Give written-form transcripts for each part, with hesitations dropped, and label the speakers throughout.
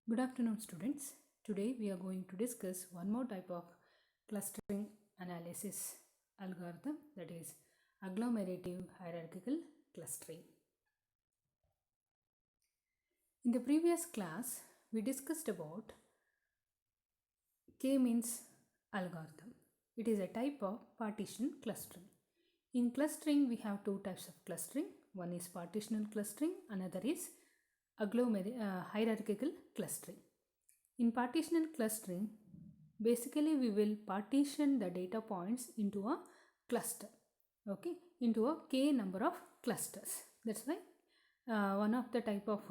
Speaker 1: Good afternoon, students. Today we are going to discuss one more type of clustering analysis algorithm, that is agglomerative hierarchical clustering. In the previous class, we discussed about K-means algorithm. It is a type of partition clustering. In clustering, we have two types of clustering. One is partitional clustering, another is hierarchical clustering. In partitional clustering, basically we will partition the data points into a cluster, okay, into a k number of clusters. That's why one of the type of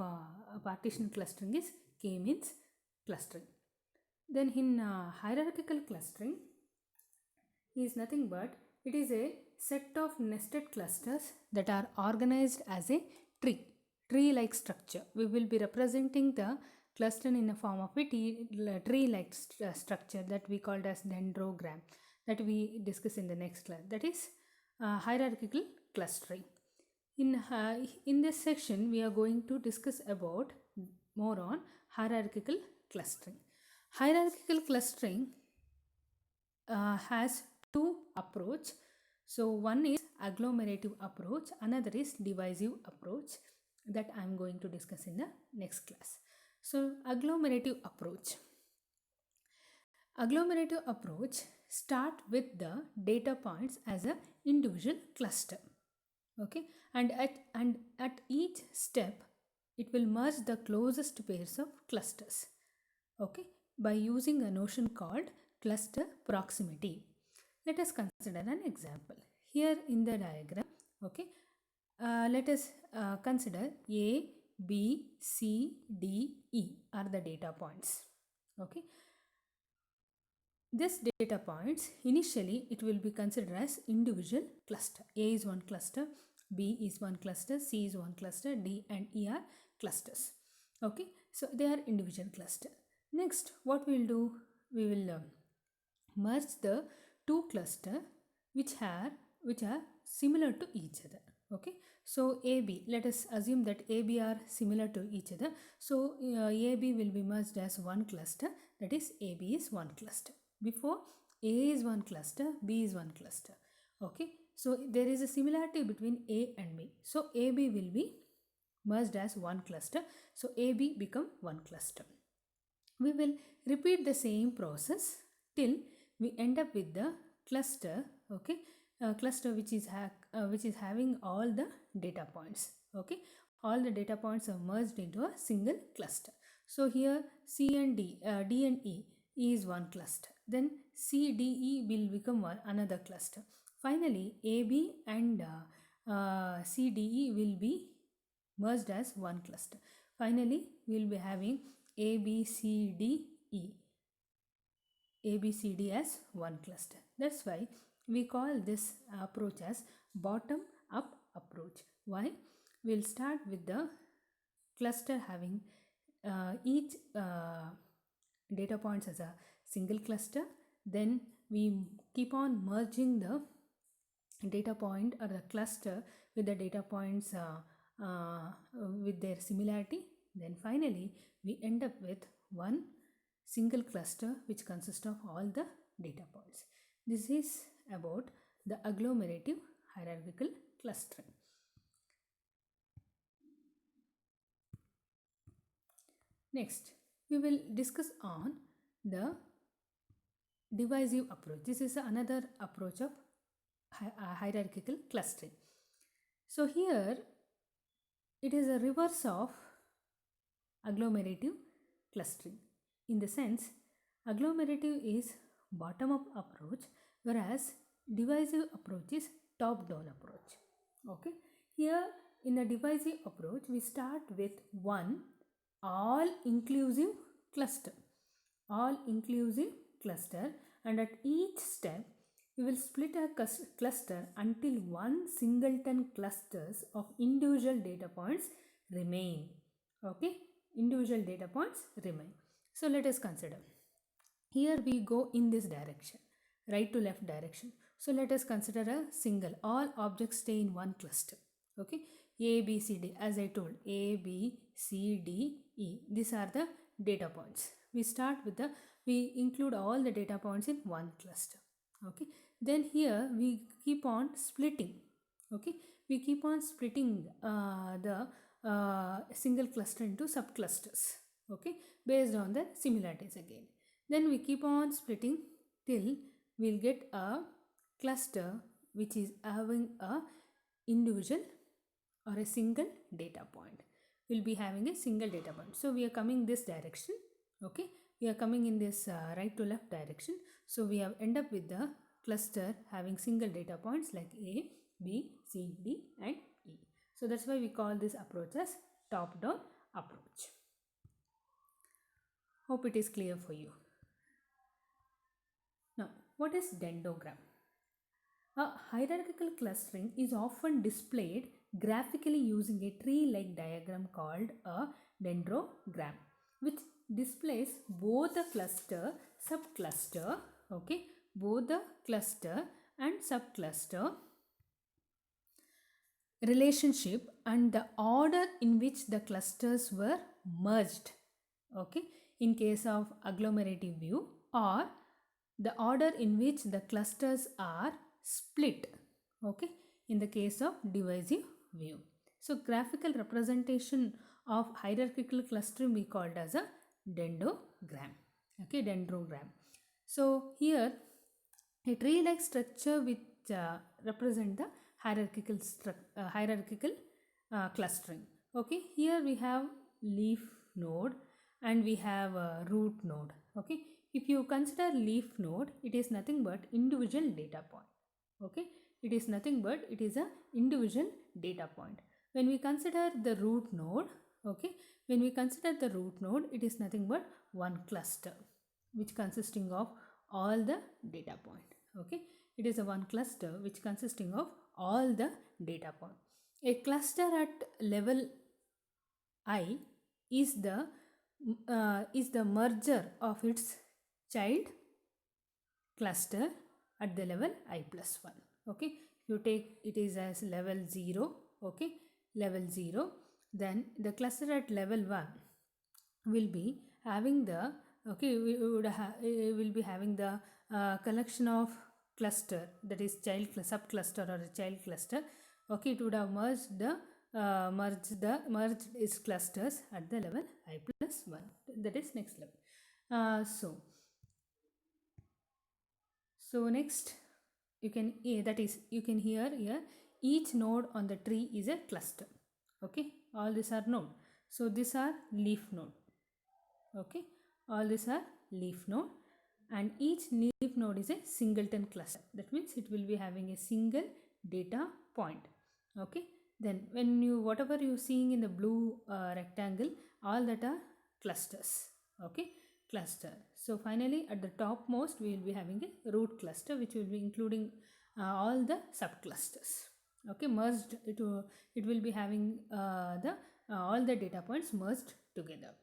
Speaker 1: partition clustering is k-means clustering. Then in hierarchical clustering is nothing but it is a set of nested clusters that are organized as a tree-like structure. We will be representing the cluster in the form of a tree-like structure that we called as dendrogram, that we discuss in the next class. That is hierarchical clustering. In this section, we are going to discuss about more on hierarchical clustering. Hierarchical clustering has two approach. So one is agglomerative approach, another is divisive approach that I am going to discuss in the next class. So agglomerative approach. Agglomerative approach start with the data points as a individual cluster. Okay, and at each step it will merge the closest pairs of clusters, okay, by using a notion called cluster proximity. Let us consider an example. Here in the diagram, okay, let us consider A, B, C, D, E are the data points. Okay, this data points initially it will be considered as individual cluster. A is one cluster, B is one cluster, C is one cluster, D and E are clusters. Okay, so they are individual cluster. Next, what we will do? We will merge the two cluster which are similar to each other. Okay, so AB, let us assume that AB are similar to each other. So AB will be merged as one cluster, that is AB is one cluster. Before, A is one cluster, B is one cluster. Okay, so there is a similarity between A and B. So AB will be merged as one cluster. So AB become one cluster. We will repeat the same process till we end up with the cluster, okay, cluster which is having all the data points. Okay, all the data points are merged into a single cluster. So here C and D, D and E is one cluster. Then C, D, E will become another cluster. Finally, AB and C, D, E will be merged as one cluster. Finally, we will be having A, B, C, D, E. A, B, C, D as one cluster. That's why we call this approach as bottom up approach. Why? We'll start with the cluster having each data points as a single cluster. Then we keep on merging the data point or the cluster with the data points with their similarity. Then finally we end up with one single cluster which consists of all the data points. This is about the agglomerative hierarchical clustering. Next, we will discuss on the divisive approach. This is another approach of hierarchical clustering. So here it is a reverse of agglomerative clustering. In the sense, agglomerative is bottom up approach, whereas divisive approach is top down approach. Okay, here in a divisive approach we start with one all inclusive cluster, and at each step we will split a cluster until one singleton clusters of individual data points remain. Okay, individual data points remain. So let us consider. Here we go in this direction, right to left direction. So let us consider a single, all objects stay in one cluster. Okay, A, B, C, D, as I told, A, B, C, D, E. These are the data points. We include all the data points in one cluster. Okay, then here we keep on splitting. Okay, we keep on splitting the single cluster into subclusters. Okay, based on the similarities again. Then we keep on splitting till we'll get a cluster which is having a individual or a single data point. We'll be having a single data point. So we are coming this direction. Okay, we are coming in this right to left direction. So we have end up with the cluster having single data points like A, B, C, D and E. So that's why we call this approach as top-down approach. Hope it is clear for you. Now, what is dendrogram? A hierarchical clustering is often displayed graphically using a tree-like diagram called a dendrogram, which displays both the cluster, subcluster, okay, both the cluster and subcluster relationship and the order in which the clusters were merged, okay, in case of agglomerative view, or the order in which the clusters are split, okay, in the case of divisive view. So graphical representation of hierarchical clustering we called as a dendrogram. Okay, dendrogram. So here a tree-like structure which represent the hierarchical clustering. Okay, here we have leaf node and we have a root node. Okay, if you consider leaf node, it is nothing but individual data point. Okay, it is nothing but it is a individual data point. When we consider the root node, okay, when we consider the root node, it is nothing but one cluster which consisting of all the data point. Okay, it is a one cluster which consisting of all the data point. A cluster at level I is the merger of its child cluster at the level I plus 1. Okay, if you take it is as level 0, okay, level 0, then the cluster at level 1 will be having the, okay, we will be having the collection of cluster, that is child subcluster or a child cluster. Okay, it would have merged its clusters at the level I plus 1, that is next level. So next you can, that is you can hear here each node on the tree is a cluster. Okay, all these are node. So these are leaf node. Okay, all these are leaf node and each leaf node is a singleton cluster. That means it will be having a single data point. Okay, then when you whatever you seeing in the blue rectangle, all that are clusters. Okay, cluster. So finally at the topmost we will be having a root cluster which will be including all the subclusters. Okay, merged, it will be having all the data points merged together.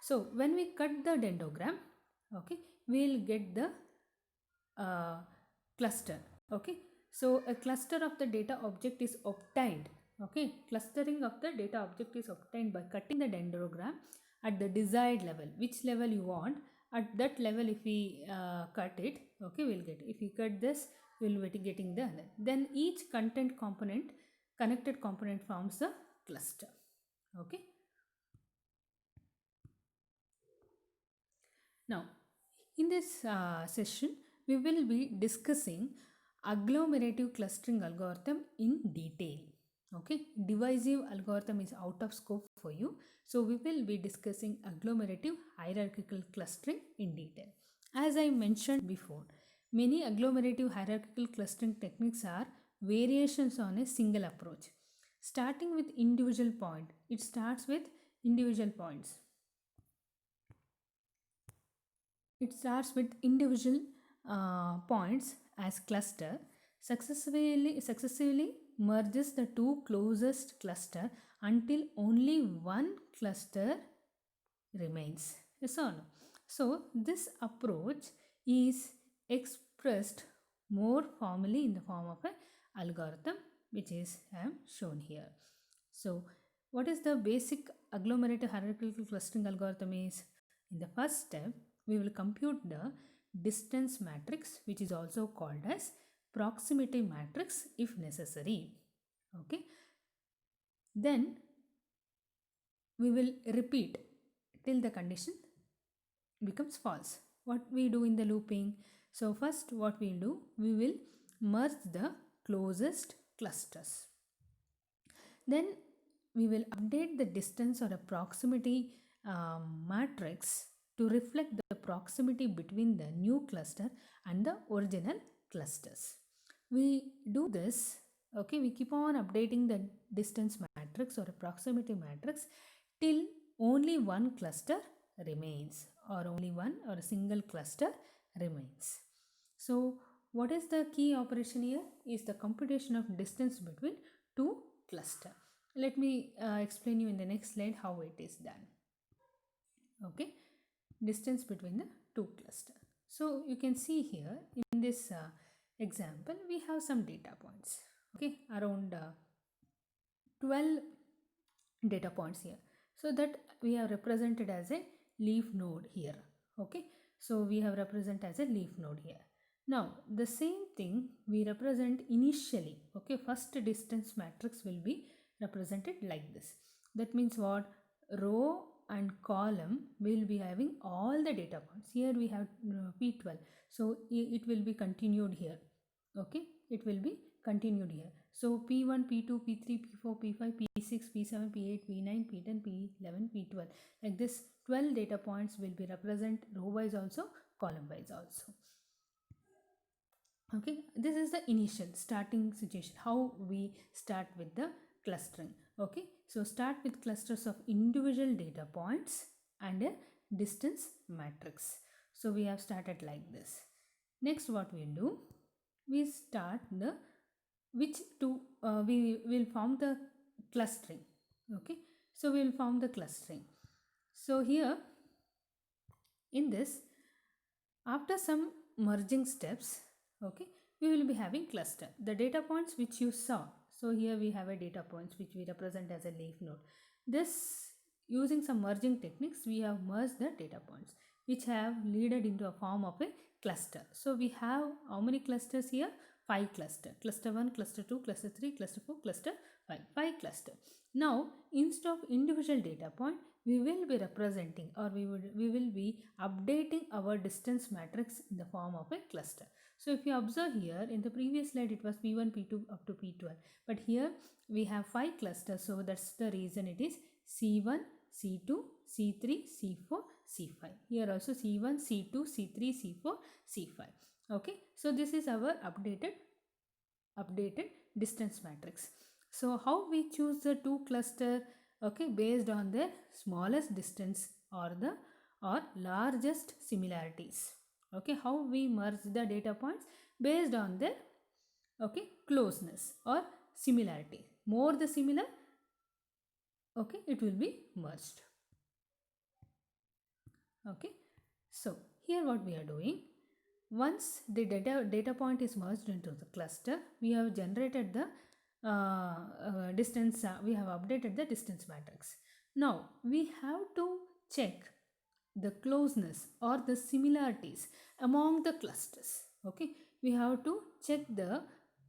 Speaker 1: So when we cut the dendrogram, okay, we will get the cluster. Okay, so a cluster of the data object is obtained. Okay, clustering of the data object is obtained by cutting the dendrogram at the desired level. Which level you want, at that level if we cut it, okay, we'll get, if we cut this, we'll be getting the other. Then each connected component forms a cluster. Okay. Now, in this session, we will be discussing agglomerative clustering algorithm in detail. Okay, divisive algorithm is out of scope for you. So we will be discussing agglomerative hierarchical clustering in detail. As I mentioned before, many agglomerative hierarchical clustering techniques are variations on a single approach. Starting with individual point, it starts with individual points. It starts with individual points as cluster, successively merges the two closest cluster until only one cluster remains. Yes or no? So this approach is expressed more formally in the form of an algorithm, which is I am shown here. So what is the basic agglomerative hierarchical clustering algorithm is? In the first step, we will compute the distance matrix, which is also called as proximity matrix if necessary. Okay. Then we will repeat till the condition becomes false. What we do in the looping? So first what we'll do, we will merge the closest clusters. Then we will update the distance or a proximity matrix to reflect the proximity between the new cluster and the original clusters. We do this, okay, we keep on updating the distance matrix or a proximity matrix till only one cluster remains, or only one or a single cluster remains. So what is the key operation here? Is the computation of distance between two cluster. Let me explain you in the next slide how it is done. Okay, distance between the two cluster. So you can see here in this example we have some data points. Okay, around 12 data points here. So that we have represented as a leaf node here. Okay, so we have represented as a leaf node here. Now the same thing we represent initially. Okay, first distance matrix will be represented like this. That means what? Row and column will be having all the data points. Here we have P12, so it will be continued here. Okay, it will be continued here. So P1, P2, P3, P4, P5, P6, P7, P8, P9, P10, P11, P12. Like this 12 data points will be represent row wise also, column wise also. Okay, this is the initial starting situation, how we start with the clustering. Okay, so start with clusters of individual data points and a distance matrix. So we have started like this. Next what we'll do, we start the we will form the clustering. Okay, so we will form the clustering. So here in this, after some merging steps, okay, we will be having cluster. The data points which you saw, so here we have a data points which we represent as a leaf node. This, using some merging techniques, we have merged the data points which have leaded into a form of a cluster. So we have how many clusters here? 5 cluster. Cluster 1, cluster 2, cluster 3, cluster 4, cluster 5. 5 cluster. Now instead of individual data point, we will be representing, or we will be updating our distance matrix in the form of a cluster. So if you observe here, in the previous slide it was P1, P2 up to P12, but here we have 5 clusters, so that's the reason it is C1, C2, C3, C4, C5. Here also C1, C2, C3, C4, C5. Okay, so this is our updated distance matrix. So how we choose the two cluster? Okay, based on their smallest distance or largest similarities. Okay, how we merge the data points? Based on their, okay, closeness or similarity. More the similar, okay, it will be merged. Okay, so here what we are doing, once the data point is merged into the cluster, we have generated the distance, we have updated the distance matrix. Now we have to check the closeness or the similarities among the clusters. Okay, we have to check the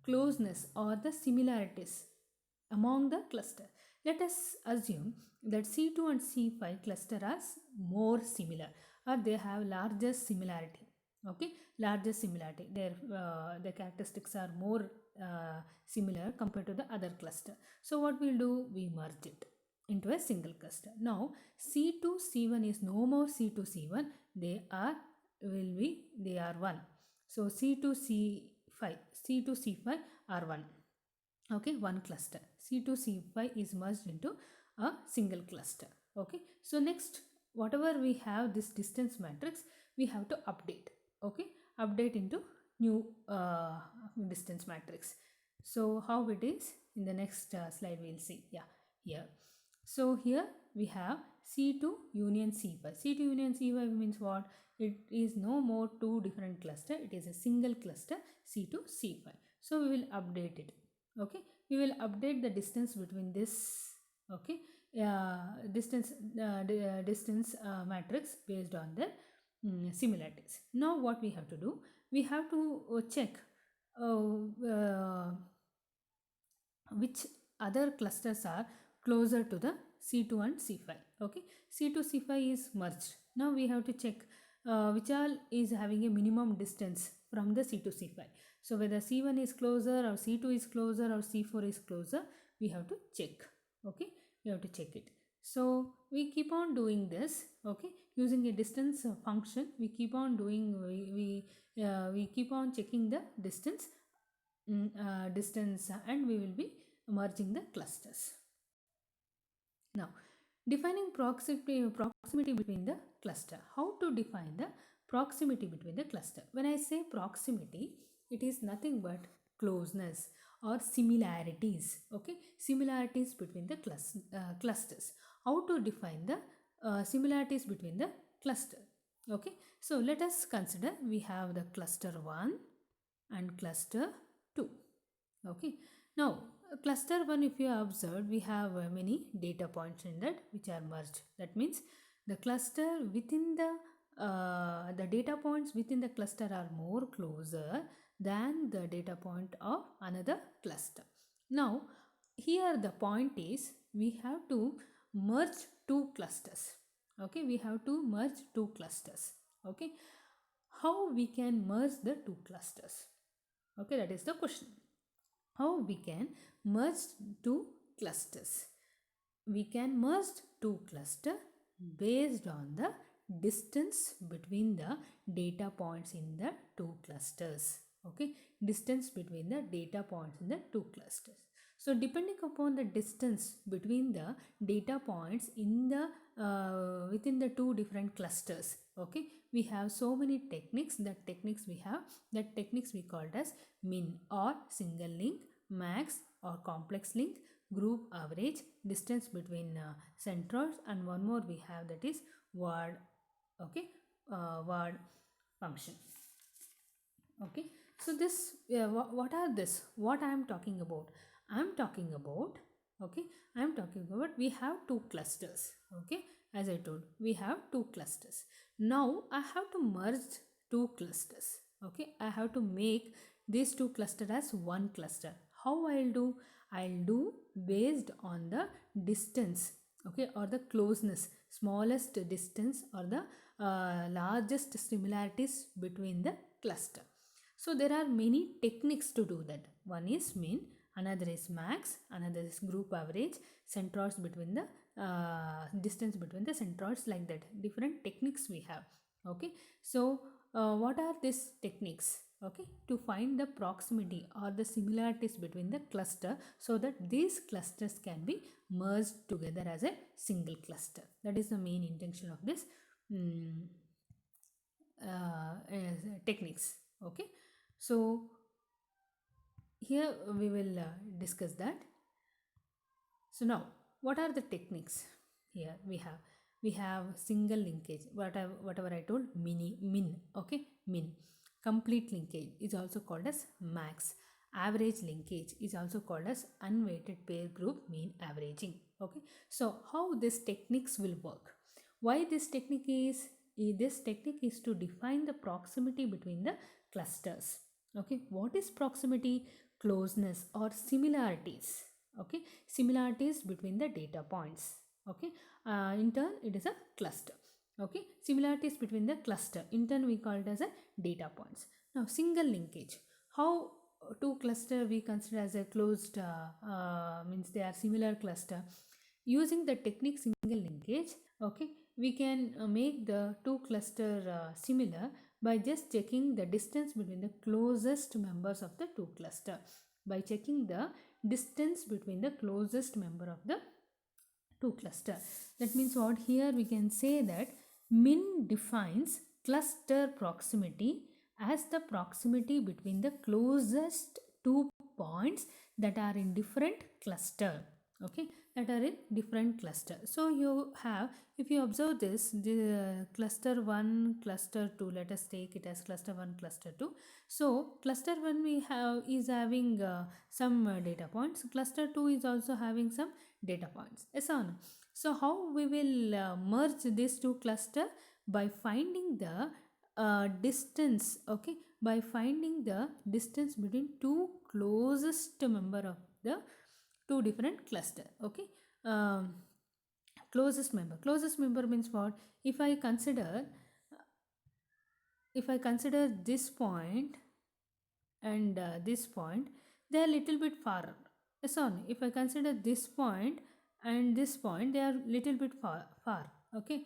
Speaker 1: closeness or the similarities among the cluster. Let us assume that C2 and C5 cluster are more similar, or they have largest similarity. Okay, largest similarity, their the characteristics are more similar compared to the other cluster. So what we'll do, we merge it into a single cluster. Now C2 C1 is no more C2 C1, they are one. So C2 C5 are one. Okay, one cluster. C2 C5 is merged into a single cluster. Okay, so next, whatever we have this distance matrix, we have to update. Okay, update into new distance matrix. So how it is, in the next slide we'll see. Yeah, here. So here we have C2 union C5. C2 union C5 means what? It is no more two different cluster, it is a single cluster, C2 C5. So we will update it. Okay, we will update the distance between this Okay, distance distance matrix based on the similarities. Now what we have to do, we have to check which other clusters are closer to the C2 and C5. Okay, C2 C5 is merged. Now we have to check which all is having a minimum distance from the C2 C5. So whether C1 is closer or C2 is closer or C4 is closer, we have to check. Okay, we have to check it. So we keep on doing this. Okay, using a distance function, we keep on doing, we keep on checking the distance and we will be merging the clusters. Now, defining proximity between the cluster. How to define the proximity between the cluster? When I say proximity, it is nothing but closeness or similarities. Okay, similarities between the clusters. How to define the similarities between the cluster? Okay, so let us consider we have the cluster 1 and cluster 2. Okay, now cluster 1, if you observe, we have many data points in that which are merged. That means the cluster within the data points within the cluster are more closer than the data point of another cluster. Now here the point is we have to merge two clusters. Okay, we have to merge two clusters. Okay, how we can merge the two clusters? Okay, that is the question. How we can merge two clusters? We can merge two clusters based on the distance between the data points in the two clusters. Okay, distance between the data points in the two clusters. So depending upon the distance between the data points in the within the two different clusters, okay, we have so many techniques. That techniques we called as min or single link, max or complex link, group average, distance between centroids, and one more we have, that is word. Okay, word function. Okay, so this what are this? What I am talking about? I am talking about, okay, I am talking about we have two clusters. Okay, as I told, we have two clusters. Now I have to merge two clusters. Okay, I have to make these two clusters as one cluster. How I'll do? I'll do based on the distance, okay, or the closeness, smallest distance or the largest similarities between the cluster. So there are many techniques to do that. One is min, another is max, another is group average, centroids between the distance between the centroids, like that. Different techniques we have. Okay, so what are these techniques? Okay, to find the proximity or the similarities between the cluster, so that these clusters can be merged together as a single cluster. That is the main intention of this techniques. Okay, so here we will discuss that. So now, what are the techniques? Here we have single linkage, whatever I told, min. Okay, min. Complete linkage is also called as max. Average linkage is also called as unweighted pair group mean averaging. Okay, so how these techniques will work? Why this technique is? This technique is to define the proximity between the clusters. Okay, what is proximity? Closeness or similarities. Okay, similarities between the data points. Okay, in turn it is a cluster. Okay, similarities between the cluster, in turn we call it as a data points. Now single linkage, how two cluster we consider as a closed means they are similar cluster. Using the technique single linkage, okay, we can make the two cluster similar by just checking the distance between the closest members of the two cluster. By checking the distance between the closest member of the two cluster. That means what? Here we can say that min defines cluster proximity as the proximity between the closest two points that are in different cluster. okay, that are in different cluster. So you have, if you observe this, the cluster 1, cluster 2, let us take it as cluster 1, cluster 2. So cluster 1 we have is having some data points, cluster 2 is also having some data points, yes or no? So how we will merge these two cluster? By finding the distance, okay, by finding the distance between two closest member of the two different cluster, okay. um, closest member means what? If I consider this point and this point, they are little bit far, yes or no? If I consider this point and this point, they are little bit far, okay.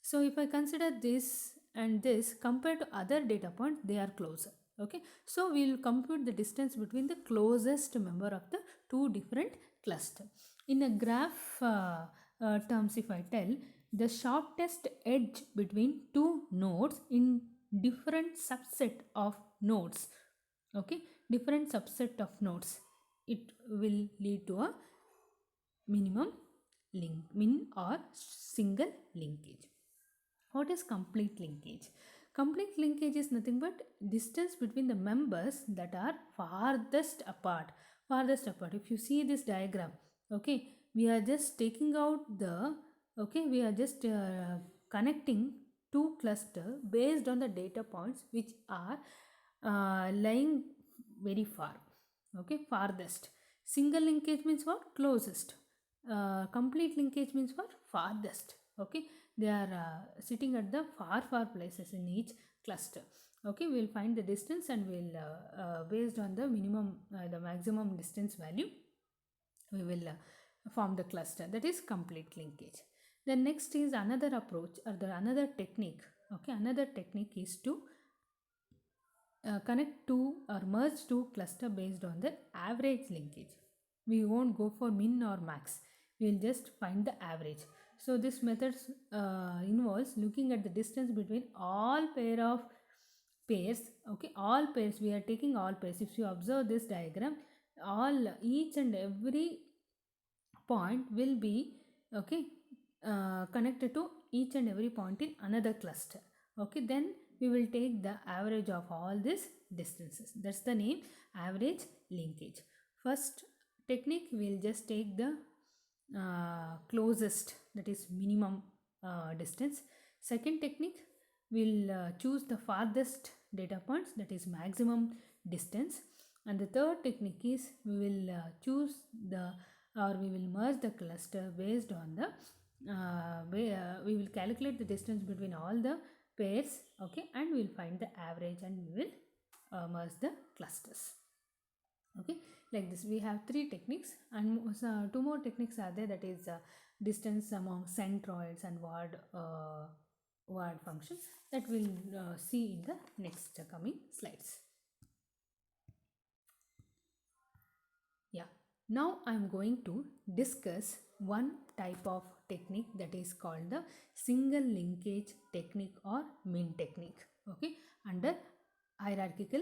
Speaker 1: So if I consider this and this compared to other data points, they are closer, okay. So we will compute the distance between the closest member of the two different cluster. In a graph terms, if I tell, the shortest edge between two nodes in different subset of nodes, okay, different subset of nodes, it will lead to a minimum min or single linkage. What is complete linkage? Complete linkage is nothing but distance between the members that are farthest apart. Farthest apart. If you see this diagram, okay, we are just taking out the, okay, we are just connecting two cluster based on the data points which are lying very far, okay, farthest. Single linkage means what? Closest. Complete linkage means what? Farthest, okay. They are sitting at the far places in each cluster, okay. We'll find the distance and we'll based on the minimum the maximum distance value, we will form the cluster, that is complete linkage. The next is another approach or the another technique, okay. Another technique is to connect two or merge two cluster based on the average linkage. We won't go for min or max, we'll just find the average. So this method involves looking at the distance between all pair of pairs, okay. All pairs, we are taking all pairs. If you observe this diagram, all each and every point will be, okay, connected to each and every point in another cluster, okay. Then we will take the average of all these distances, that's the name average linkage. First technique, we'll just take the closest, that is minimum distance. Second technique, we'll choose the farthest data points, that is maximum distance. And the third technique is we will choose the, or we will merge the cluster based on the we will calculate the distance between all the pairs, okay, and we will find the average and we will merge the clusters, okay. Like this we have three techniques, and two more techniques are there, that is distance among centroids and ward function, that we'll see in the next coming slides. Yeah, now I'm going to discuss one type of technique, that is called the single linkage technique or min technique, okay, under hierarchical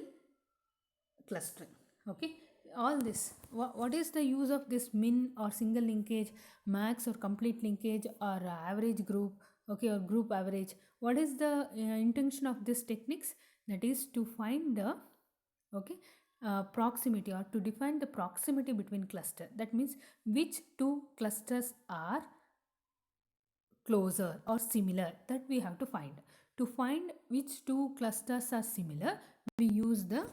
Speaker 1: clustering, okay. All this, what is the use of this min or single linkage, max or complete linkage, or average group, okay, or group average? What is the intention of this techniques? That is to find the, okay, proximity, or to define the proximity between cluster. That means which two clusters are closer or similar, that we have to find. To find which two clusters are similar, we use the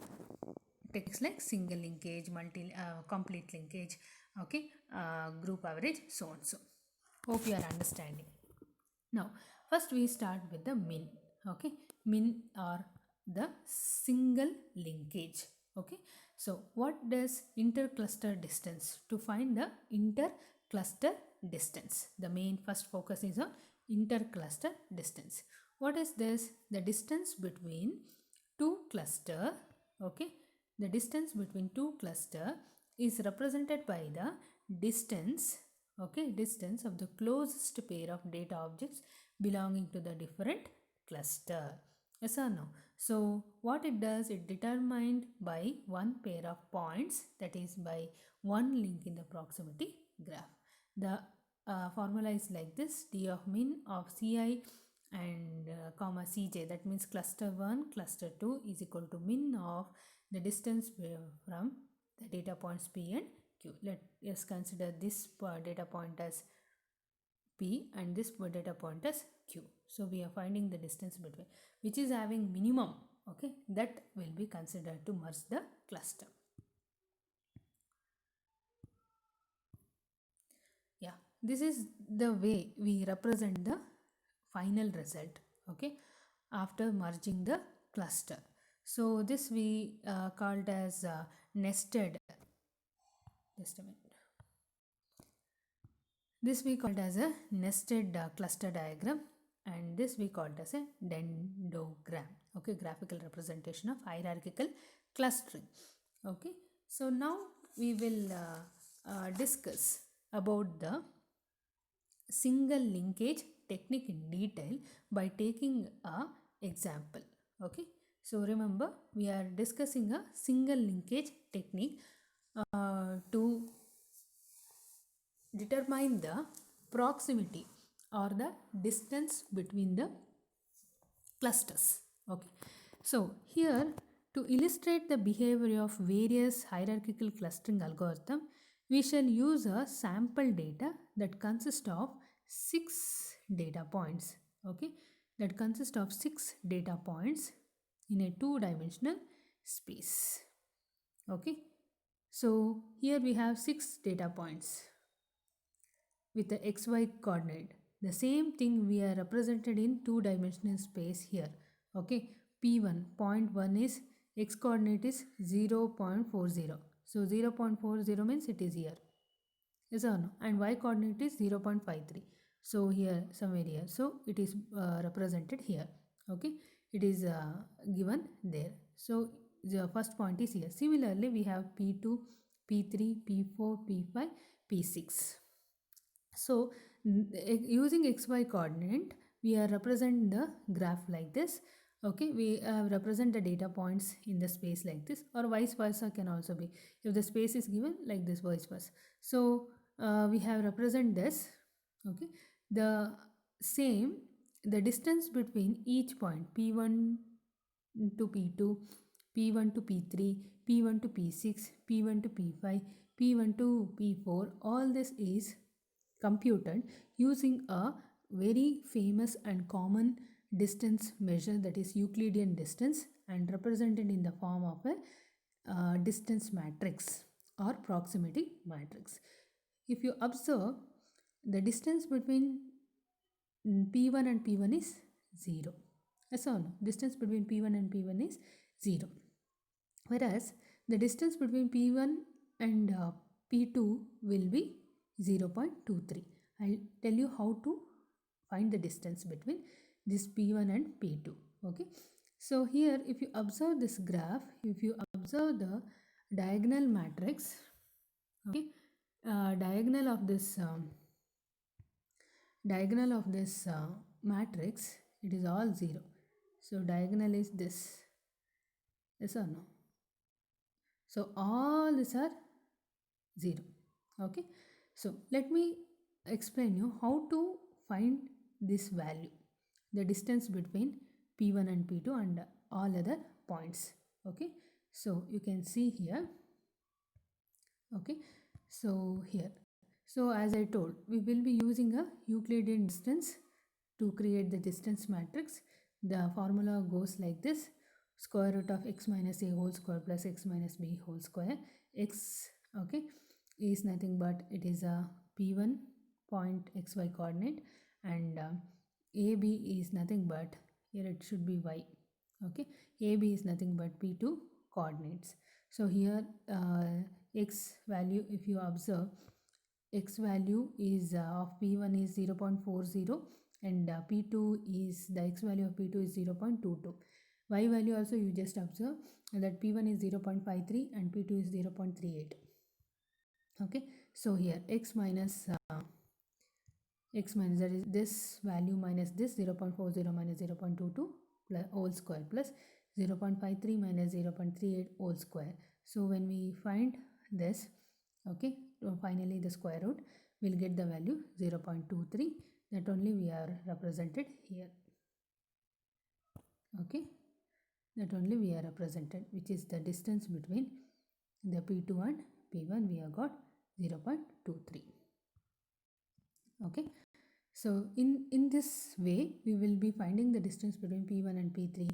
Speaker 1: techniques like single linkage, complete linkage, okay, group average, so on. So hope you are understanding. Now first we start with the min, okay. Min or the single linkage, okay. So what does intercluster distance? To find the intercluster distance, the main first focus is on intercluster distance. What is this? The distance between two cluster, okay. The distance between two cluster is represented by the distance, okay, distance of the closest pair of data objects belonging to the different cluster, yes or no? So what it does, it determined by one pair of points, that is by one link in the proximity graph. The formula is like this: d of min of ci and comma cj, that means cluster 1 cluster 2 is equal to min of the distance from the data points p and q. Let us consider this data point as p and this data point as q. So we are finding the distance between which is having minimum, okay, that will be considered to merge the cluster. Yeah, this is the way we represent the final result, okay, after merging the cluster. So this we called as nested, just a minute. This we called as a nested cluster diagram, and this we called as a dendrogram, okay, graphical representation of hierarchical clustering. Okay, so now we will discuss about the single linkage technique in detail by taking a example. Okay, so remember we are discussing a single linkage technique to determine the proximity or the distance between the clusters. Okay, so here to illustrate the behavior of various hierarchical clustering algorithm, we shall use a sample data that consists of 6 data points. Okay, that consists of 6 data points in a 2-dimensional space. Okay, so here we have 6 data points with the xy coordinate. The same thing we are represented in 2-dimensional space here. Okay, p1 point 1 is x coordinate is 0.40. So 0.40 means it is here. Yes or no? And y coordinate is 0.53. So here somewhere here. So it is represented here. Okay, it is given there. So the first point is here. Similarly, we have p2, p3, p4, p5, p6. So using xy coordinate, we are represent the graph like this. Okay, we represent the data points in the space like this, or vice versa can also be. If the space is given like this, vice versa. So we have represent this. Okay, the same, the distance between each point p1 to p2, p1 to p3, p1 to p6, p1 to p5, p1 to p4, all this is computed using a very famous and common distance measure, that is Euclidean distance, and represented in the form of a distance matrix or proximity matrix. If you observe, the distance between p1 and p1 is 0. Yes or no? Distance between p1 and p1 is 0. Whereas the distance between p1 and p2 will be 0.23. I'll tell you how to find the distance between this p1 and p2. Okay, so here if you observe this graph, if you observe the diagonal matrix, okay, diagonal of this matrix, it is all 0. So diagonal is this. Yes or no? So all these are 0. Okay, so let me explain you how to find this value, the distance between p1 and p2 and all other points. Okay, so you can see here. Okay, so here, so as I told, we will be using a Euclidean distance to create the distance matrix. The formula goes like this: square root of x minus a whole square plus x minus b whole square. X, okay, is nothing but it is a p1 point xy coordinate, and ab is nothing but, here it should be y. Okay, ab is nothing but p2 coordinates. So here x value, if you observe, x value is of p1 is 0.40, and p2 is, the x value of p2 is 0.22. Y value also you just observe that p1 is 0.53 and p2 is 0.38. Okay, so here x minus that is this value minus this 0.40 minus 0.22 plus whole square plus 0.53 minus 0.38 whole square. So when we find this, okay, finally the square root, we'll get the value 0.23. That only we are represented here. Okay, that only we are represented, which is the distance between the P2 and P1. We have got 0.23. Okay, so in this way we will be finding the distance between P1 and P3,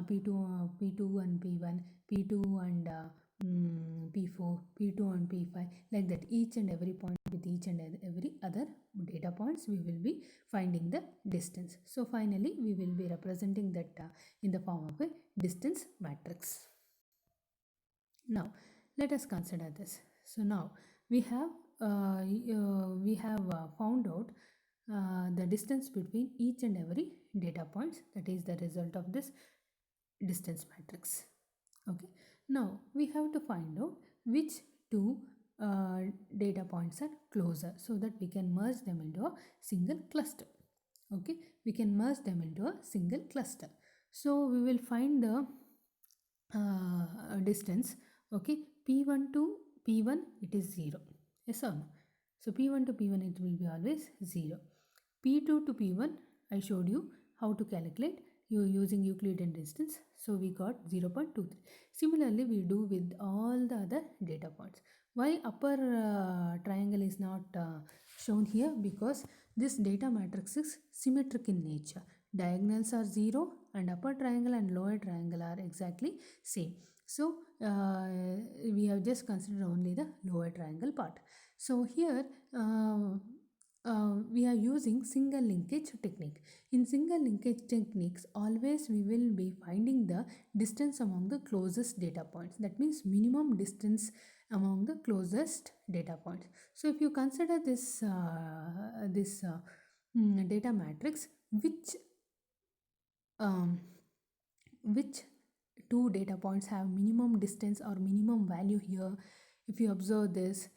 Speaker 1: P2 and P1, P2 and P4, P2 and P5, like that. Each and every point with each and every other data points we will be finding the distance. So finally we will be representing that in the form of a distance matrix. Now let us consider this. So now we have found out the distance between each and every data points, that is the result of this distance matrix. Okay, now we have to find out which two data points are closer, so that we can merge them into a single cluster. Okay, we can merge them into a single cluster. So we will find the distance. Okay, P1 to P1 it is 0. Yes or no? So P1 to P1 it will be always 0. P2 to P1 I showed you how to calculate using Euclidean distance. So we got 0.23. Similarly we do with all the other data points. Why upper triangle is not shown here? Because this data matrix is symmetric in nature. Diagonals are 0 and upper triangle and lower triangle are exactly same. So we have just considered only the lower triangle part. So here we are using single linkage technique. In single linkage techniques, always we will be finding the distance among the closest data points. That means minimum distance among the closest data points. So if you consider this data matrix, which two data points have minimum distance or minimum value here? If you observe this,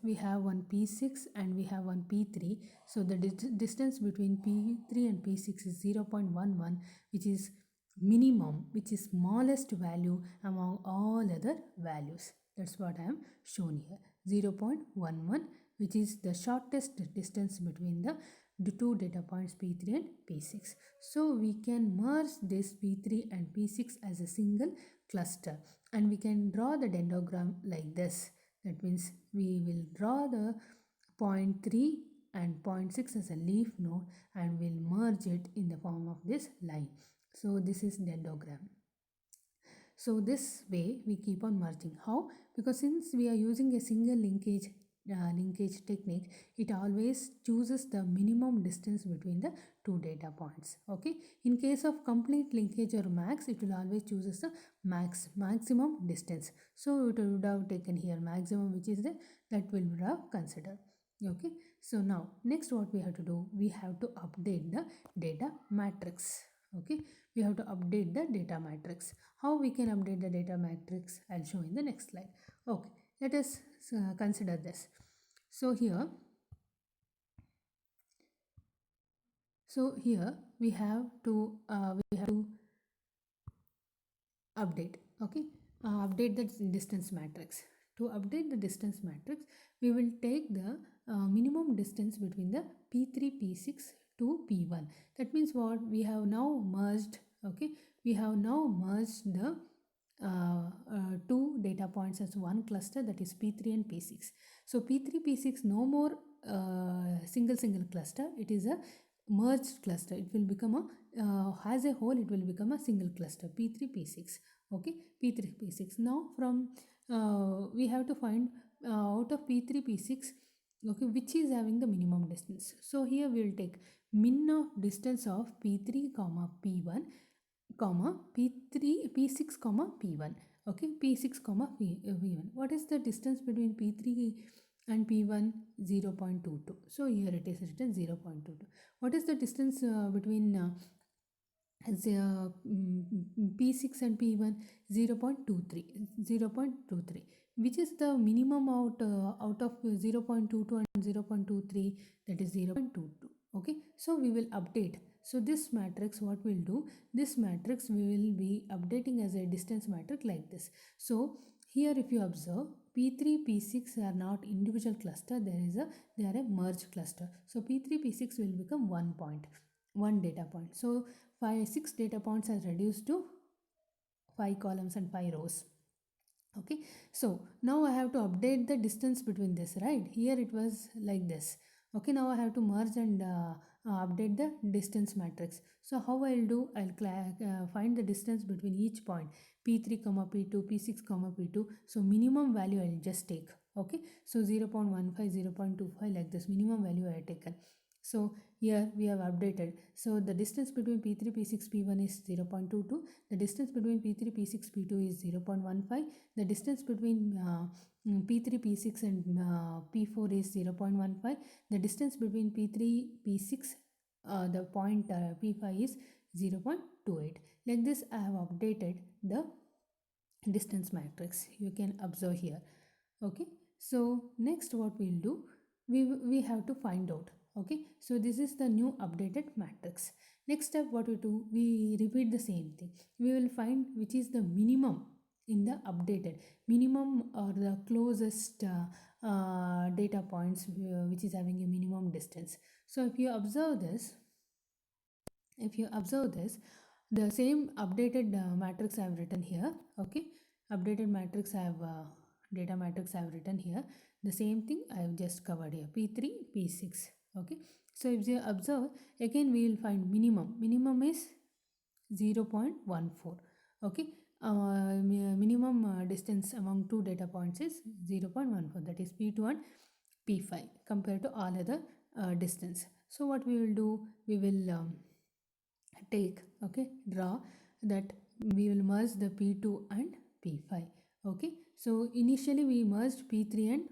Speaker 1: we have one P6 and we have one P3. So the distance between P3 and P6 is 0.11, which is minimum, which is smallest value among all other values. That's what I am shown here. 0.11, which is the shortest distance between the two data points P3 and P6. So we can merge this P3 and P6 as a single cluster, and we can draw the dendrogram like this. That means we will draw the point 3 and point 6 as a leaf node and we'll merge it in the form of this line. So this is dendrogram. So this way we keep on merging. How? Because since we are using a single linkage technique, it always chooses the minimum distance between the two data points. Okay, in case of complete linkage or max, it will always chooses the maximum distance. So it would have taken here maximum, which is that we would have considered. Okay, so now next what we have to do, we have to update the data matrix. Okay, we have to update the data matrix. How we can update the data matrix, I'll show in the next slide. Okay, let us consider this. So here we have to update. Okay, update the distance matrix. To update the distance matrix, we will take the minimum distance between the P3 P6 to P1. That means what we have now merged. Okay, we have now merged the two data points as one cluster, that is P3 and P6. So P3 P6 no more single cluster, it is a merged cluster. It will become a as a whole it will become a single cluster, P3 P6. Okay, P3 P6. Now from we have to find out of P3 P6, okay, which is having the minimum distance. So here we will take min of distance of P3 comma P1 comma P3 P6 comma P1. Okay, P6 comma P1. What is the distance between P3 and P1? 0.22. So here it is written 0.22. What is the distance between P6 and P1? 0.23. Which is the minimum out of 0.22 and 0.23? That is 0.22. Okay, so we will update. So this matrix, what we'll do, this matrix we will be updating as a distance matrix like this. So here if you observe, P3, P6 are not individual cluster, they are a merged cluster. So P3, P6 will become 1 point, 1 data point. So 6 data points are reduced to 5 columns and 5 rows. Okay, so now I have to update the distance between this, right? Here it was like this. Okay, now I have to merge and update the distance matrix. So how I'll do, I'll find the distance between each point, P3 comma P2, P6 comma P2. So minimum value I'll just take. Okay, so 0 0.15, 0 0.25, like this minimum value I have taken. So here we have updated. So the distance between P3, P6, P1 is 0 0.22. The distance between P3, P6, P2 is 0 0.15. The distance between P3, P6 and P4 is 0 0.15. The distance between P3, P6, the point P5 is 0 0.28. Like this I have updated the distance matrix. You can observe here. Okay, so next what we'll do, we have to find out. Okay, so this is the new updated matrix. Next step what we do, we repeat the same thing. We will find which is the minimum in the updated, minimum or the closest data points which is having a minimum distance. So if you observe this, the same updated matrix I have written here. Okay, updated matrix I have data matrix I have written here. The same thing I have just covered here, P3, P6. Okay, so if you observe, again we will find minimum is 0 0.14. Okay, minimum distance among two data points is 0 0.14, that is P2 and P5 compared to all other distance. So what we will do, we will draw that we will merge the P2 and P5. Okay, so initially we merged P3 and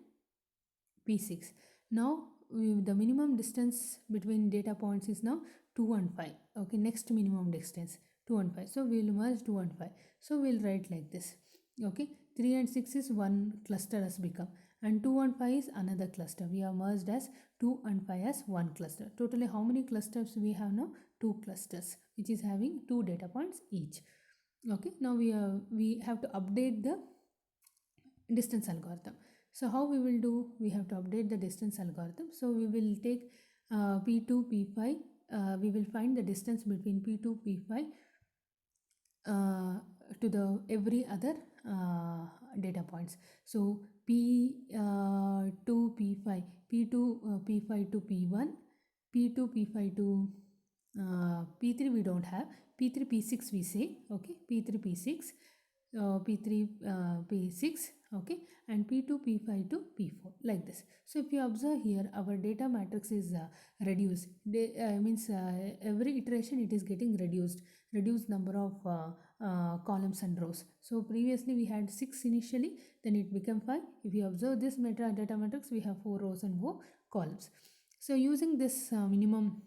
Speaker 1: P6. Now the minimum distance between data points is now 2 and 5. Okay, next minimum distance 2 and 5. So we will merge 2 and 5. So we'll write like this. Okay, 3 and 6 is one cluster has become, and 2 and 5 is another cluster. We have merged as 2 and 5 as one cluster. Totally how many clusters we have now? 2 clusters, which is having 2 data points each. Okay, now we have to update the distance algorithm. So how we will do, we have to update the distance algorithm. So we will take P2, P5, we will find the distance between P2, P5 to the every other data points. So P2, P5, P2, P5 to P1, P2, P5 to P3 we don't have, P3, P6 we say. Okay, P3, P6, P3, P6, okay, and P2, P5 to P4, like this. So if you observe here, our data matrix is reduced. Means every iteration it is getting reduced number of columns and rows. So previously we had 6 initially, then it became 5. If you observe this data matrix, we have 4 rows and 4 columns. So using this minimum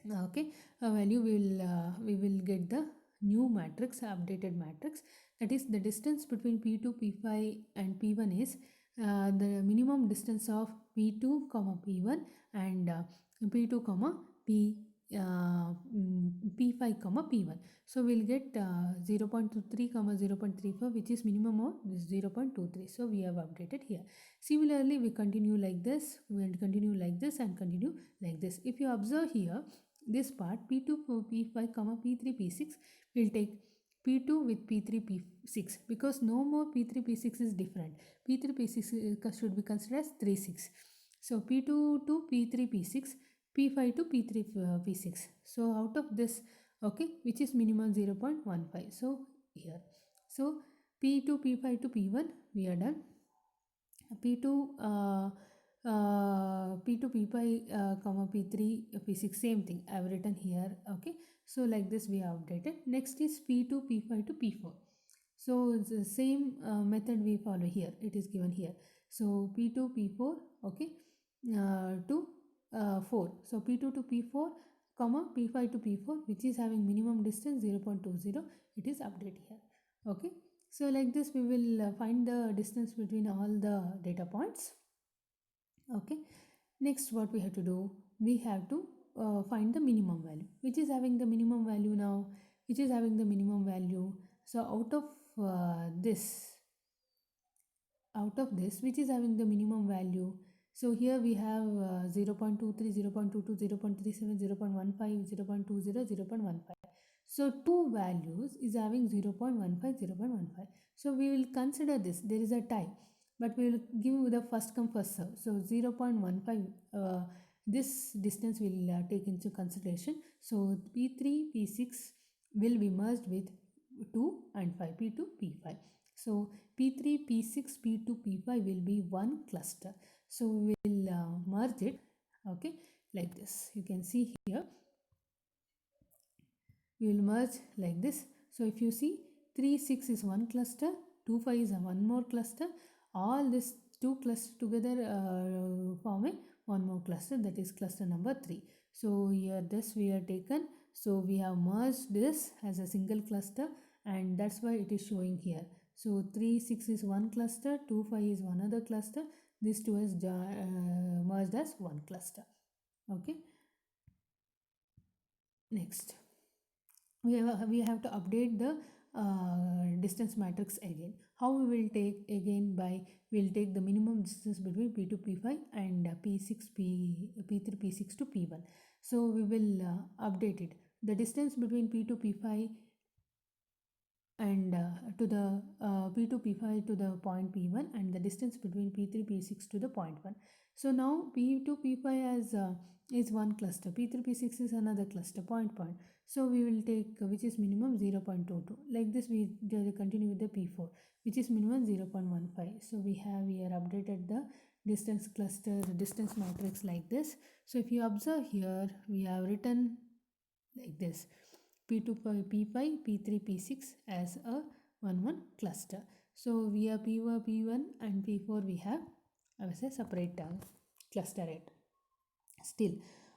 Speaker 1: value, we will get the new matrix, updated matrix. That is, the distance between P2, P5 and P1 is the minimum distance of P2 comma P1 and P2 comma P5 comma P1. So we'll get 0 0.23 comma 0 0.34, which is minimum of 0 0.23. So we have updated here. Similarly, we continue like this, we will continue like this and continue like this. If you observe here, this part P2, P5 comma P3, P6 will take P2 with P3, P6, because no more P3, P6 is different. P3, P6 should be considered as 3, 6. So P2 to P3, P6, P5 to P3, P6. So out of this, okay, which is minimum 0 0.15. So here, so P2, P5 to P1 we are done. P2, P2, P5, comma P3, P6, same thing I have written here. Okay, so like this we have updated. Next is P2, P5 to P4. So the same method we follow here. It is given here. So P2, P4, okay, to 4. So P2 to P4, comma P5 to P4, which is having minimum distance 0 0.20. It is updated here. Okay. So like this we will find the distance between all the data points. Okay, next what we have to do, we have to find the minimum value, which is having the minimum value now, which is having the minimum value. So out of this, out of this, which is having the minimum value? So here we have 0.23, 0.22, 0.37, 0.15, 0.20, 0.15. So two values is having 0.15, 0.15. So we will consider this. There is a tie, but we will give the first come first serve. So 0.15, this distance will take into consideration. So P3, P6 will be merged with 2 and 5, P2, P5. So P3, P6, P2, P5 will be one cluster. So we will merge it, okay, like this. You can see here, we will merge like this. So if you see 3, 6 is one cluster, 2, 5 is one more cluster. All this two clusters together form a one more cluster, that is cluster number 3. So here this we have taken. So we have merged this as a single cluster, and that's why it is showing here. So 3, 6 is one cluster, 2, 5 is one other cluster. These two is merged as one cluster. Okay. Next, we have to update the distance matrix again. How we will take again? By we'll take the minimum distance between P2 P5 and P6 P3 P6 to P1. So we will update it. The distance between P2 P5 and to the P2 P5 to the point P1, and the distance between P3 P6 to the point 1. So now P2 P5 is one cluster, P3 P6 is another cluster, point. So we will take which is minimum 0.22. Like this we continue with the P4, which is minimum 0.15. So we have here updated the distance cluster, the distance matrix like this. So if you observe here, we have written like this: P2 P5, P3 P6 as a one cluster. So we have P1 and P4 we have as a separate cluster rate still.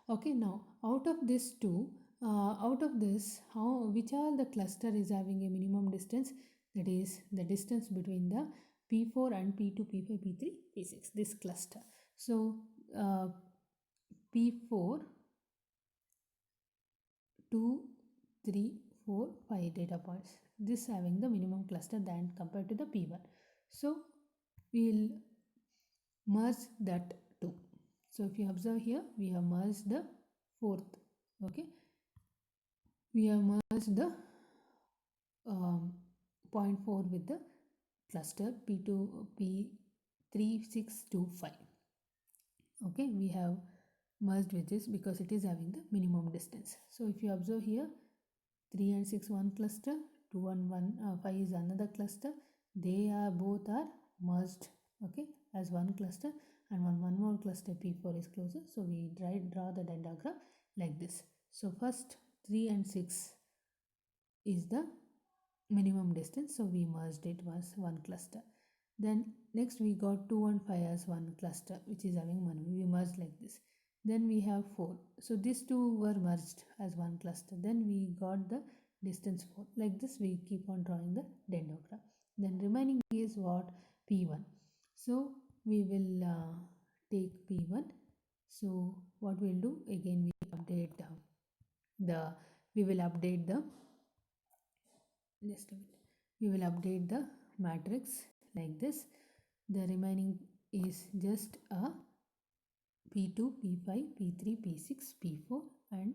Speaker 1: Okay, now out of this two, out of this, which all the cluster is having a minimum distance, that is the distance between the P4 and P2 P5 P3 P6, this cluster. So P4 2 3 4 5 data points, this having the minimum cluster than compared to the P1. So we will merge that two. So if you observe here, we have merged the fourth. Okay, we have merged the 0.4 with the cluster P2 P3 6 2 5. Okay, we have merged with this because it is having the minimum distance. So if you observe here, 3 and 6 one cluster, 2 and 5 is another cluster. They are both are merged, okay, as one cluster, and one more cluster P4 is closer. So we draw the diagram like this. So first 3 and 6 is the minimum distance, so we merged it was one cluster. Then next we got 2 and 5 as one cluster, which is having one, we merged like this. Then we have 4, so these two were merged as one cluster. Then we got the distance 4, like this we keep on drawing the dendrogram. Then remaining is what? P1. So we will take P1. So what we'll do again, we will update the just a minute. We will update the matrix like this. The remaining is just a P2, P5, P3, P6, P4 and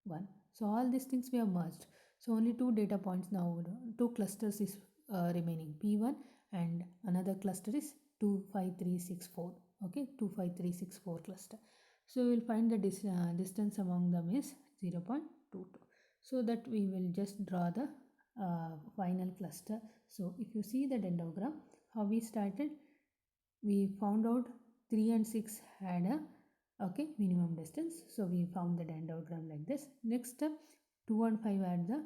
Speaker 1: 1. So all these things we have merged. So only two data points now, two clusters is remaining, P1 and another cluster is 2, 5, 3, 6, 4. Okay, 2, 5, 3, 6, 4 cluster. So we will find the distance among them is 0.22. So that we will just draw the final cluster. So if you see the dendrogram, how we started, we found out 3 and 6 had a minimum distance. So we found the dendrogram like this. Next step, 2 and 5 had the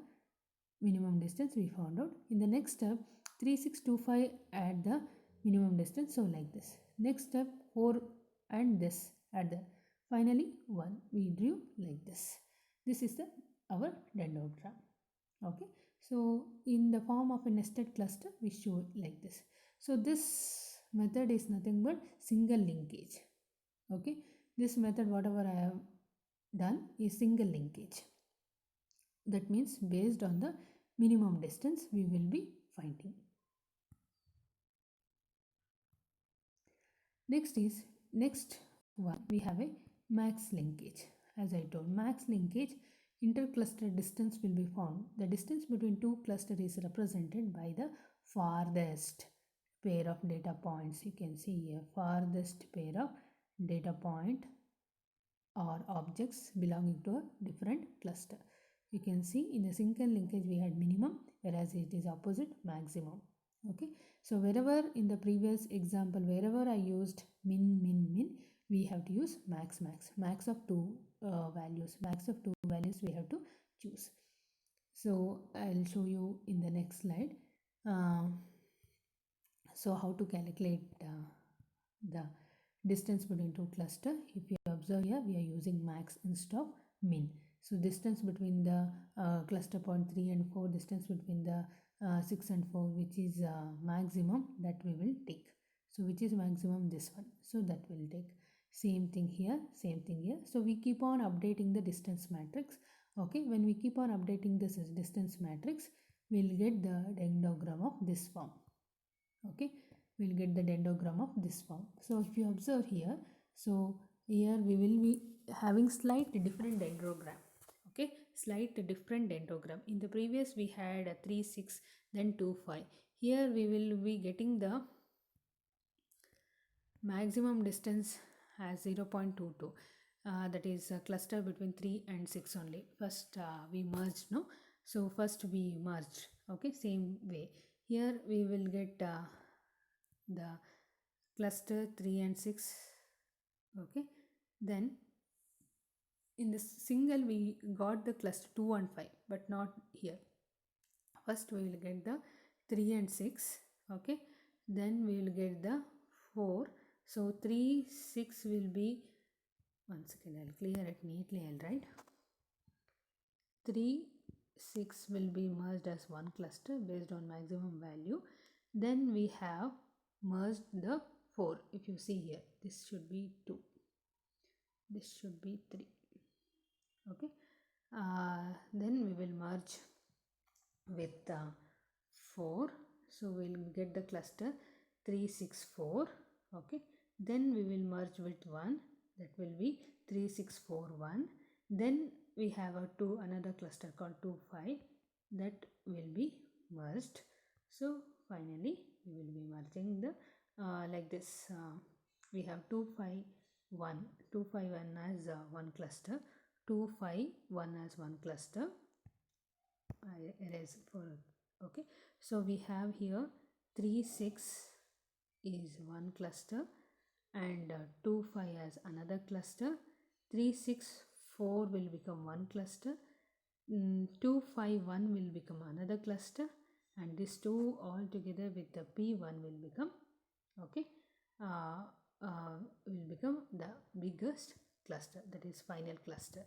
Speaker 1: minimum distance, we found out. In the next step, 3, 6, 2, 5 add the minimum distance, so like this. Next step, 4 and this add the, finally 1 we drew like this. This is the our dendrogram. Okay, so in the form of a nested cluster we show it like this. So this method is nothing but single linkage. Okay, this method whatever I have done is single linkage. That means based on the minimum distance we will be finding. Next one we have a max linkage. As I told, max linkage, intercluster distance will be found. The distance between two clusters is represented by the farthest pair of data points. You can see here, farthest pair of data point or objects belonging to a different cluster. You can see in the single linkage we had minimum, whereas it is opposite, maximum. Okay, so wherever in the previous example, wherever I used min, we have to use max of two values. Max of two values we have to choose. So I'll show you in the next slide. So how to calculate the distance between two cluster. If you observe here, we are using max instead of min. So distance between the cluster point 3 and 4, distance between the 6 and 4, which is maximum, that we will take. So which is maximum? This one. So that will take. Same thing here, same thing here. So we keep on updating the distance matrix. Okay, when we keep on updating this distance matrix, we'll get the dendrogram of this form. Okay, we'll get the dendrogram of this form. So if you observe here, so here we will be having slight different dendrogram. Okay, slight different dendrogram. In the previous we had a 3 6 then 2 5. Here we will be getting the maximum distance as 0.22. That is a cluster between 3 and 6 only. First we merged, no? So first we merged. Okay, same way. Here we will get the cluster 3 and 6. Okay, then in the single we got the cluster 2 and 5, but not here. First we will get the 3 and 6. Okay, then we will get the 4. So 3 6 will be, one second, I'll clear it neatly. I'll write 3 6 will be merged as one cluster based on maximum value. Then we have merged the 4. If you see here, this should be 2, this should be 3. Okay, then we will merge with 4. So we'll get the cluster 3 6 4. Okay, then we will merge with 1, that will be 3 6 4 1. Then we have another cluster called 2 5, that will be merged. So finally we will be merging the like this. We have 2 5 1 as one cluster, 2 5 1 as one cluster. I erase for. Okay, so we have here 3 6 is one cluster and 2 5 as another cluster. 3 6 4 will become one cluster. 2 5 1 will become another cluster, and these two all together with the P1 will become, okay, will become the biggest cluster, that is final cluster,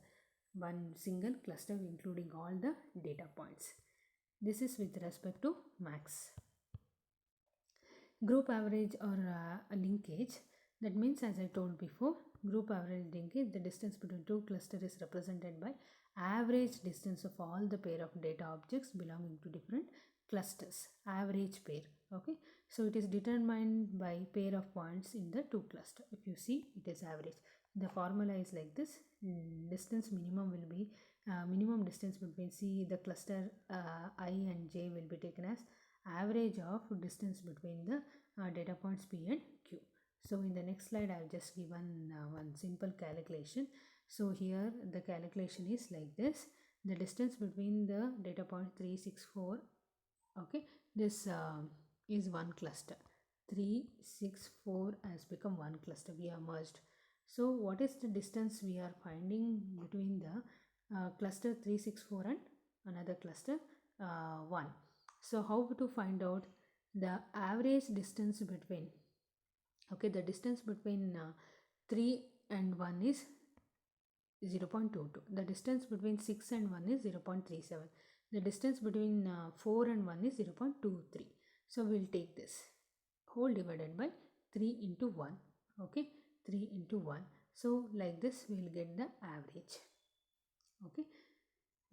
Speaker 1: one single cluster including all the data points. This is with respect to max. Group average or a linkage, that means, as I told before, group average linkage, the distance between two clusters is represented by average distance of all the pair of data objects belonging to different clusters, average pair. Okay, so it is determined by pair of points in the two cluster. If you see, it is average. The formula is like this. Distance minimum will be minimum distance between the cluster I and J will be taken as average of distance between the data points P and Q. So in the next slide I have just given one simple calculation. So here the calculation is like this. The distance between the data point 3 6 4, okay, this is one cluster. 3 6 4 has become one cluster, we have merged. So what is the distance we are finding between the cluster 3 6 4 and another cluster 1? So how to find out the average distance between, okay, the distance between 3 and 1 is 0.22. The distance between 6 and 1 is 0.37. The distance between 4 and 1 is 0.23. So we will take this whole divided by 3 into 1. Okay, 3 into 1. So like this we will get the average. Okay,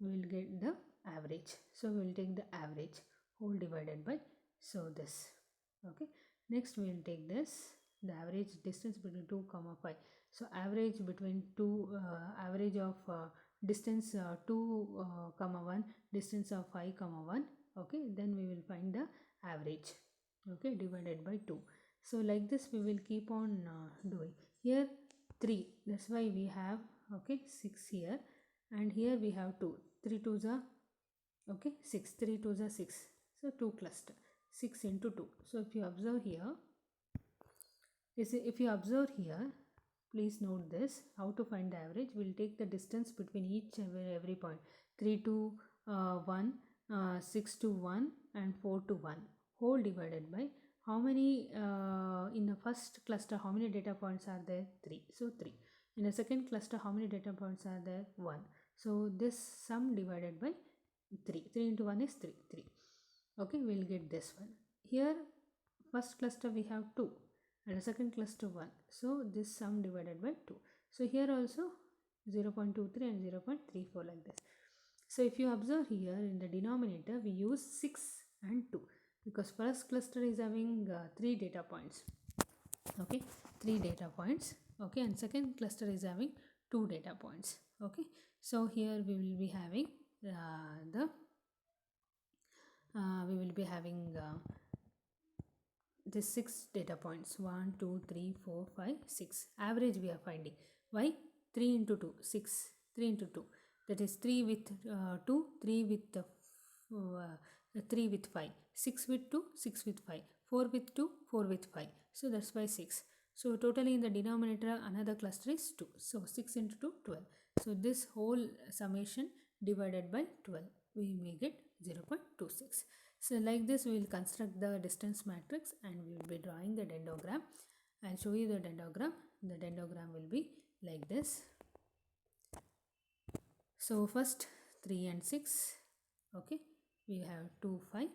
Speaker 1: we will get the average. So we will take the average whole divided by, so this. Okay, next we will take this the average distance between 2 comma 5. So average between two, average of distance 2 comma 1, distance of 5 comma 1. Okay, then we will find the average, okay, divided by 2. So like this we will keep on doing. Here 3, that's why we have, okay, 6 here, and here we have 2. 3 2s are, okay, 6, 3 2s are 6, so 2 cluster, 6 into 2. So if you observe here, please note this, how to find the average. We'll take the distance between each and every point, 3 to 1, 6 to 1 and 4 to 1, whole divided by how many, in the first cluster how many data points are there? 3, so 3. In the second cluster how many data points are there? 1. So this sum divided by 3, 3 into 1 is 3, 3. Okay, we'll get this one. Here first cluster we have 2 and the second cluster 1, so this sum divided by 2. So here also 0.23 and 0.34 like this. So if you observe here in the denominator we use 6 and 2 because first cluster is having 3 data points, okay, 3 data points, okay, and second cluster is having 2 data points, okay. So here we will be having this 6 data points, 1 2 3 4 5 6. Average we are finding. Why? 3 into 2, 6, 3 into 2, that is 3 with 2, 3 with 3 with 5, 6 with 2, 6 with 5, 4 with 2, 4 with 5, so that's why 6. So totally in the denominator another cluster is 2, so 6 into 2, 12. So this whole summation divided by 12, we may get 0.26. So like this we will construct the distance matrix and we will be drawing the dendrogram. I'll show you the dendrogram. The dendrogram will be like this. So first 3 and 6, okay, we have 2 5.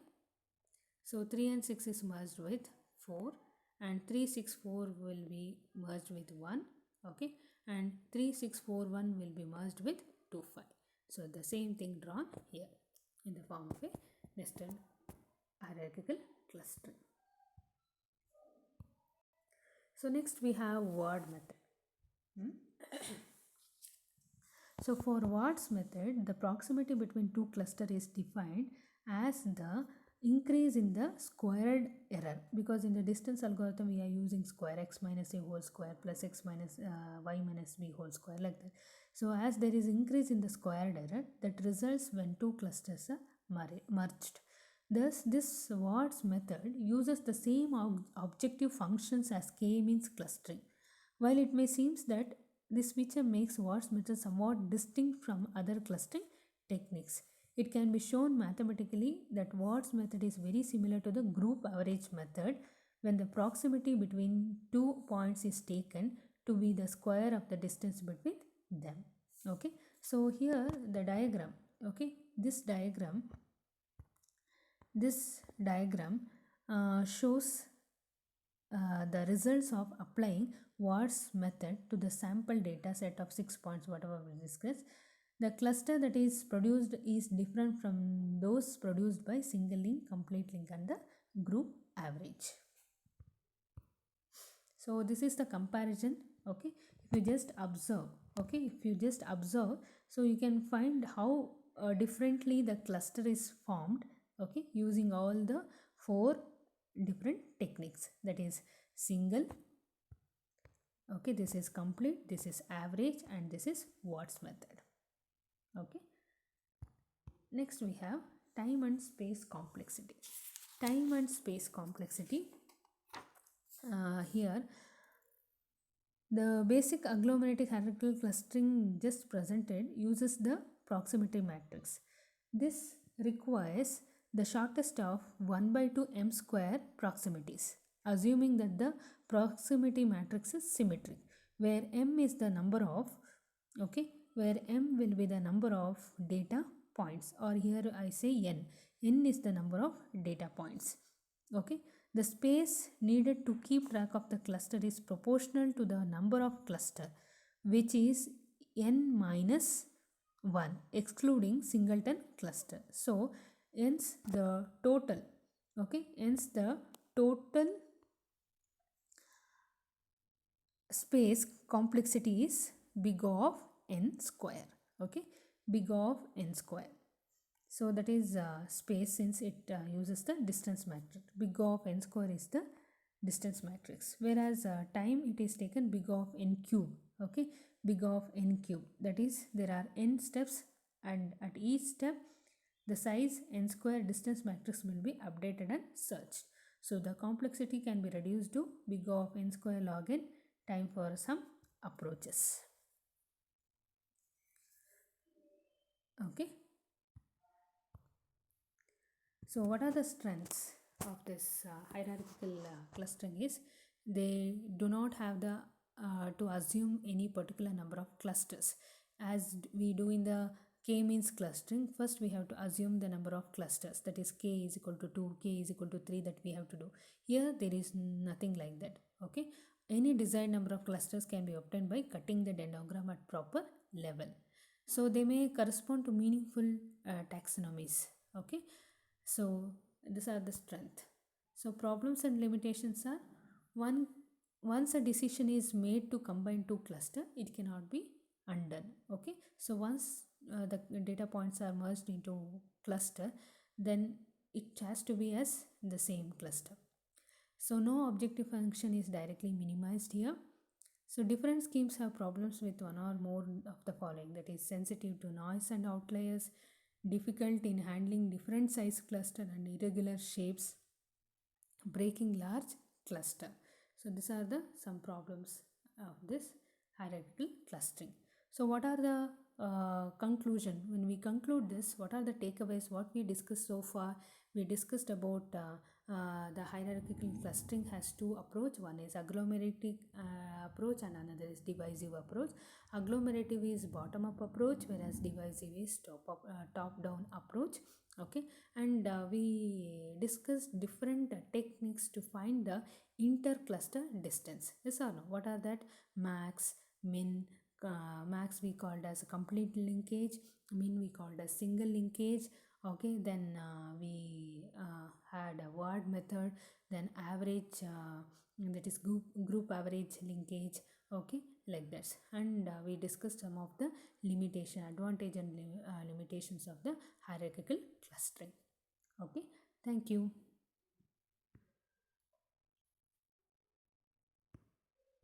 Speaker 1: So 3 and 6 is merged with 4 and 3 6 4 will be merged with 1, okay, and 3 6 4 1 will be merged with 2 5. So the same thing drawn here in the form of a nested hierarchical clustering. So next we have word method. So for Watt's method, the proximity between two clusters is defined as the increase in the squared error, because in the distance algorithm we are using square x minus a whole square plus x minus y minus b whole square, like that. So as there is increase in the squared error, that results when two clusters are merged. Thus, this Watt's method uses the same objective functions as k-means clustering. While it may seem that this feature makes Watt's method somewhat distinct from other clustering techniques, it can be shown mathematically that Watt's method is very similar to the group average method when the proximity between 2 points is taken to be the square of the distance between them. Okay, so here the diagram, okay, this diagram shows the results of applying Watt's method to the sample data set of 6 points, whatever we discussed. The cluster that is produced is different from those produced by single link, complete link and the group average. So this is the comparison, okay. If you just observe, okay, so you can find how differently the cluster is formed, okay, using all the 4 different techniques, that is single, okay, this is complete, this is average and this is Watt's method, okay. Next we have time and space complexity. Time and space complexity, here the basic agglomeratic hierarchical clustering just presented uses the proximity matrix. This requires the shortest of 1 by 2 m square proximities, assuming that the proximity matrix is symmetric, where m is the number of, okay, where m will be the number of data points, or here I say n is the number of data points, okay. The space needed to keep track of the cluster is proportional to the number of cluster, which is n minus 1, excluding singleton cluster. So hence the total, okay, hence the total space complexity is big O of n square. Okay, big O of n square. So that is space, since it uses the distance matrix. Big O of n square is the distance matrix, whereas time it is taken big O of n cube. Okay, big O of n cube, that is there are n steps, and at each step the size n square distance matrix will be updated and searched. So the complexity can be reduced to big O of n square log n time for some approaches. Okay. So what are the strengths of this hierarchical clustering is they do not have the to assume any particular number of clusters as we do in the k-means clustering. First we have to assume the number of clusters, that is k is equal to 2, k is equal to 3, that we have to do. Here there is nothing like that. Okay, any desired number of clusters can be obtained by cutting the dendrogram at proper level. So they may correspond to meaningful taxonomies. Okay, so these are the strength. So problems and limitations are, one, once a decision is made to combine two cluster, it cannot be undone. Okay, so once the data points are merged into cluster, then it has to be as the same cluster. So no objective function is directly minimized here. So different schemes have problems with one or more of the following, that is sensitive to noise and outliers, difficult in handling different size cluster and irregular shapes, breaking large cluster. So these are the some problems of this hierarchical clustering. So what are the conclusion? When we conclude this, what are the takeaways? What we discussed so far? We discussed about the hierarchical clustering has two approach. One is agglomerative approach and another is divisive approach. Agglomerative is bottom up approach, whereas divisive is top down approach. Okay, and we discussed different techniques to find the intercluster distance. Yes or no? What are that? Max, min. Max we called as a complete linkage, min we called as single linkage. Okay, then we had a word method, then average, that is group average linkage. Okay, like that. And we discussed some of the limitation, advantage and limitations of the hierarchical clustering. Okay, thank you.